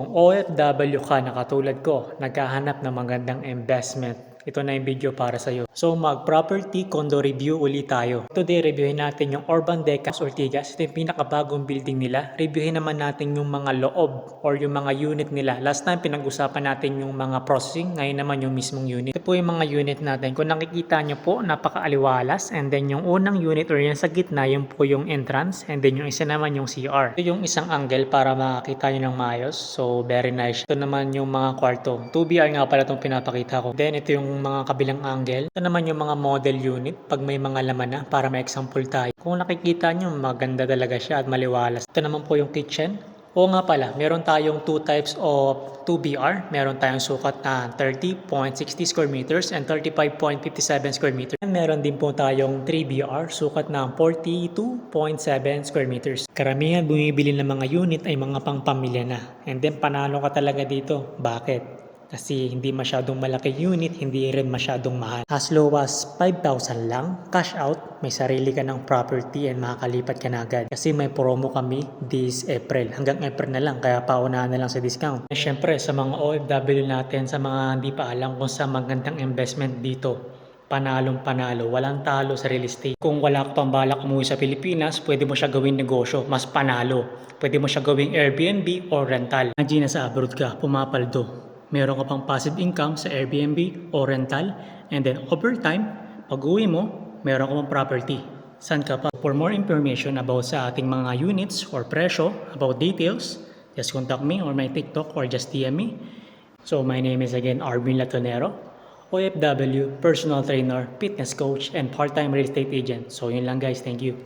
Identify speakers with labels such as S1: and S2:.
S1: Kung OFW ka na katulad ko, naghahanap ng magandang investment, ito na yung video para sa'yo. So mag-property condo review ulit tayo. Today, reviewin natin yung Urban Decas Ortigas. Ito yung pinakabagong building nila. Reviewin naman natin yung mga loob or yung mga unit nila. Last time, pinag-usapan natin yung mga processing. Ngayon naman yung mismong unit. Ito po yung mga unit natin. Kung nakikita nyo po, napaka-aliwalas. And then yung unang unit or yung sa gitna, yung po yung entrance. And then yung isa naman yung CR. Ito yung isang angle para makakita nyo ng maayos. So very nice. Ito naman yung mga kwarto. 2BR nga pala itong pinapakita ko. Then ito yung mga kabilang angle. Ito naman yung mga model unit pag may mga laman na para ma-example tayo. Kung nakikita nyo, maganda talaga siya at maliwalas. Ito naman po yung kitchen. Oo nga pala, meron tayong 2 types of 2BR. Meron tayong sukat na 30.60 square meters and 35.57 square meters. And meron din po tayong 3BR, sukat na 42.7 square meters. Karamihan bumibili ng mga unit ay mga pangpamilya na. And then panalo ka talaga dito. Bakit? Kasi hindi masyadong malaki unit, hindi rin masyadong mahal. As low as 5,000 lang, cash out, may sarili ka ng property and makakalipat ka na agad. Kasi may promo kami this April. Hanggang April na lang, kaya paunahan na lang sa discount. Siyempre, sa mga OFW natin, sa mga hindi pa alam kung sa magandang investment dito, panalong panalo, walang talo sa real estate. Kung wala ka pang balak umuwi sa Pilipinas, pwede mo siya gawing negosyo, mas panalo. Pwede mo siya gawing Airbnb or rental. Imagine na sa abroad ka, pumapaldo. Meron ka pang passive income sa Airbnb o rental, and then over time, pag uwi mo, meron ka pang property. San ka pa? For more information about sa ating mga units or presyo, about details, just contact me or my TikTok or just DM me. So my name is again Arvin Latonero, OFW, personal trainer, fitness coach, and part-time real estate agent. So yun lang guys, thank you.